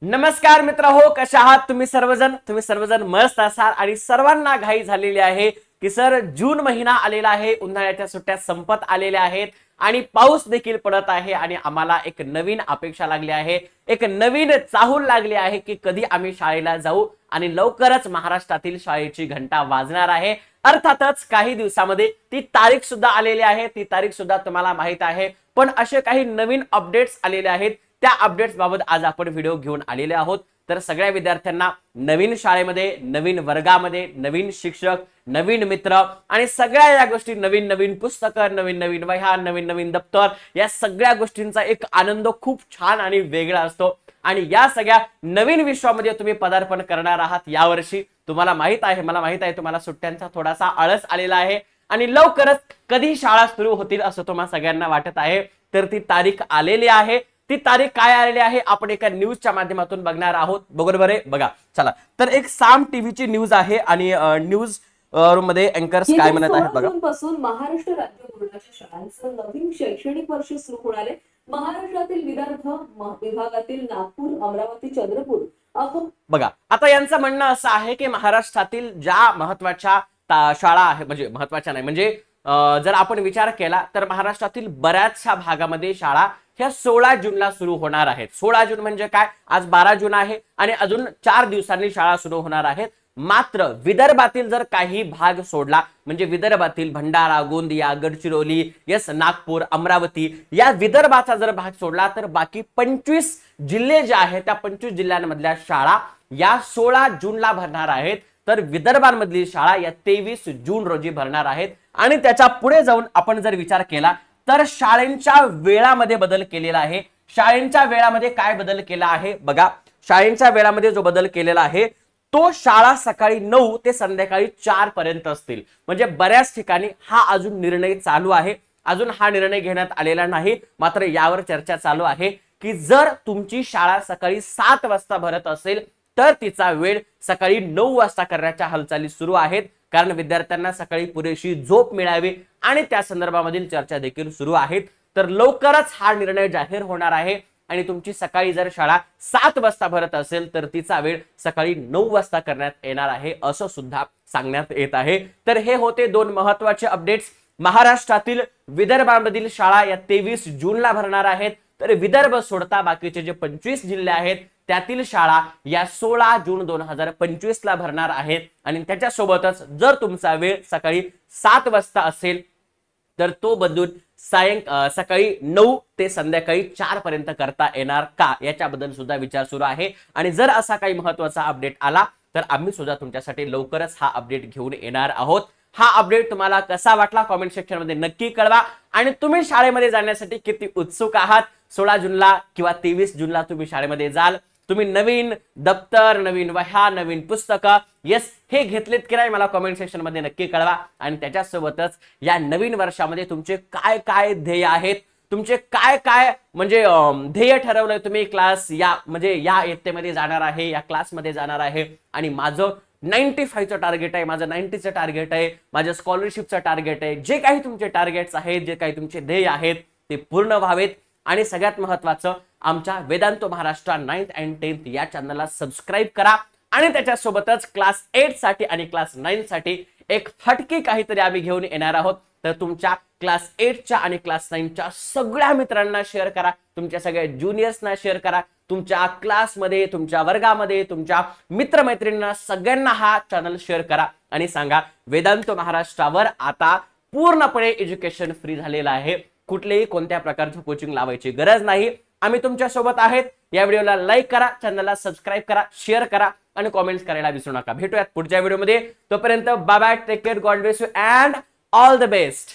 नमस्कार मित्र हो, कशा आहात तुम्ही सर्वजण मस्त असाल आणि सर्वांना घाई झालेली आहे की सर जून महिना आलेला आहे, उन्हाळ्याच्या सुट्ट्या संपत आलेल्या आहेत आणि पाऊस देखील पडत आहे आणि आम्हाला एक नवीन अपेक्षा लागली आहे, एक नवीन चाहूल लागली आहे की कधी आम्ही शाळेला जाऊ आणि लवकरच महाराष्ट्रातील शाळेची घंटा वाजणार आहे। अर्थातच काही दिवसामध्ये ती तारीख सुद्धा आलेली आहे, ती तारीख सुद्धा तुम्हाला माहित आहे, पण असे काही नवीन अपडेट्स आलेले आहेत, त्या अपडेट्स बाबत आज आपण व्हिडिओ घेऊन आलेले आहोत। तर सगळ्या विद्यार्थ्यांना नवीन शाळेमध्ये, नवीन वर्गामध्ये, नवीन शिक्षक, नवीन मित्र आणि सगळ्या या गोष्टी, नवीन नवीन पुस्तकं, नवीन नवीन वह्या, नवीन नवीन दप्तर, या सगळ्या गोष्टींचा एक आनंद खूप छान आणि वेगळा असतो आणि या सगळ्या नवीन विश्वामध्ये तुम्ही पदार्पण करणार आहात यावर्षी। तुम्हाला माहित आहे, मला माहित आहे, तुम्हाला सुट्ट्यांचा थोडासा आळस आलेला आहे आणि लवकरच कधी शाळा सुरू होतील असं तुम्हाला सगळ्यांना वाटत आहे। तर ती तारीख आलेली आहे, ती तारीख काय आलेली आहे आपण एका न्यूजच्या माध्यमातून बघणार आहोत, बरोबर आहे? बघा चला, तर एक साम टीव्हीची न्यूज आहे आणि न्यूज मध्ये अँकर्स काय म्हणत आहेत बघा। पासून महाराष्ट्र राज्य बोर्डाच्या शाळांचं नवीन शैक्षणिक वर्ष सुरू होणार आहे। महाराष्ट्रातील विदर्भ विभागातील नागपूर, अमरावती, चंद्रपूर बघा, आता यांचं म्हणणं असं आहे की महाराष्ट्रातील ज्या महत्त्वाच्या शाळा आहे, म्हणजे महत्त्वाच्या नाही, म्हणजे जर आपण विचार केला तर महाराष्ट्रातील बऱ्याचशा भागामध्ये शाळा ह्या 16 जूनला सुरू होणार आहेत। 16 जून म्हणजे काय, आज 12 जून आहे आणि अजून 4 दिवसांनी शाळा सुरू होणार आहेत। मात्र विदर्भातील जर काही भाग सोडला, म्हणजे विदर्भातील भंडारा, गोंदिया, गडचिरोली, नागपूर, अमरावती या विदर्भाचा जर भाग सोडला तर बाकी 25 जिल्हे जे आहेत त्या 25 जिल्ह्यांमधल्या शाळा या 16 जूनला भरणार आहेत। तर विदर्भांमधली शाळा या 23 जून रोजी भरणार आहेत आणि त्याच्या पुढे जाऊन आपण जर विचार केला तर शाळेंच्या वेळामध्ये बदल केलेला आहे। शाळेंच्या वेळामध्ये काय बदल केला आहे बघा, शाळेंच्या वेळामध्ये जो बदल केलेला आहे तो शाळा सकाळी 9 ते संध्याकाळी 4 पर्यंत असतील। म्हणजे बऱ्याच ठिकाणी हा अजून निर्णय चालू आहे, अजून हा निर्णय घेण्यात आलेला नाही, मात्र यावर चर्चा चालू आहे की जर तुमची शाळा सकाळी 7 वाजता भरत असेल तर तिचा वेळ सकाळी 9 वाजता करण्याच्या हालचाली सुरू आहेत, कारण विद्यार्थ्यांना सकाळी पुरेशी झोप मिळावी आणि त्या संदर्भामधील चर्चा देखील सुरू आहेत। तर लवकरच हा निर्णय जाहीर होणार आहे आणि तुमची सकाळी जर शाळा 7 वाजता भरत असेल तर तिचा वेळ सकाळी 9 वाजता करण्यात येणार आहे असं सुद्धा सांगण्यात येत आहे। तर हे होते दोन महत्त्वाचे अपडेट्स। महाराष्ट्रातील विदर्भामधील शाळा या 23 जूनला भरणार आहेत, तर विदर्भ सोडता बाकीचे जे 25 जिल्हे आहेत त्यातील शाळा या 16 जून 2025 ला भरणार आहेत आणि त्याच्यासोबतच जर तुमचा वेळ सकाळी 7 वाजता असेल तर तो बदलून सकाळी 9 ते संध्याकाळी 4 पर्यंत करता येणार का, याच्याबद्दल सुद्धा विचार सुरू आहे। आणि जर असा काही महत्त्वाचा अपडेट आला तर आम्ही सुद्धा तुमच्यासाठी लवकरच हा अपडेट घेऊन येणार आहोत। हा अपडेट तुम्हाला कसा वाटला कमेंट सेक्शन मध्ये नक्की कळवा आणि तुम्ही शाळेमध्ये जाण्यासाठी किती उत्सुक आहात। 16 जूनला किंवा 23 जूनला तुम्ही शाळेमध्ये जाल, तुम्ही नवीन दप्तर, नवीन वह्या, नवीन पुस्तकं हे घेतलेत की नाही मला कमेंट सेक्शन मध्ये नक्की कळवा। आणि त्याच्यासोबतच या नवीन वर्षामध्ये तुमचे काय काय ध्येय आहेत, तुमचे काय काय म्हणजे ध्येय ठरवलंय तुम्ही, क्लास या म्हणजे या इयत्तेमध्ये जाणार आहे, या क्लासमध्ये जाणार आहे आणि माझं 95चं टार्गेट आहे, माझं 90चं टार्गेट आहे, माझ्या स्कॉलरशिपचं टार्गेट आहे, जे काही तुमचे टार्गेट्स आहेत, जे काही तुमचे ध्येय आहेत ते पूर्ण व्हावेत। आणि सगळ्यात महत्त्वाचं, आमच्या वेदांतो महाराष्ट्र 9th and 10th या चॅनलला सबस्क्राइब करा आणि त्याच्यासोबतच क्लास 8 साठी आणि क्लास 9 साठी एक हटके काहीतरी आम्ही घेऊन येणार आहोत। तर तुमच्या क्लास 8च्या आणि क्लास 9च्या सगळ्या मित्रांना शेअर करा, तुमच्या सगळ्या ज्युनियर्सना शेअर करा, तुमच्या क्लासमध्ये, तुमच्या वर्गामध्ये, तुमच्या मित्रमैत्रिणींना सगळ्यांना हा चॅनल शेअर करा आणि सांगा वेदांतो महाराष्ट्रावर आता पूर्णपणे एज्युकेशन फ्री झालेलं आहे, कुठलेही कोणत्या प्रकारचं कोचिंग लावायची गरज नाही। आम्ही तुमच्या सोबत आहेत। या व्हिडिओला लाईक करा, चॅनलला सबस्क्राइब करा, शेअर करा आणि कमेंट्स करायला विसरू नका। भेटूयात पुढच्या व्हिडिओमध्ये, तोपर्यंत bye bye, take care, God bless you and all the best.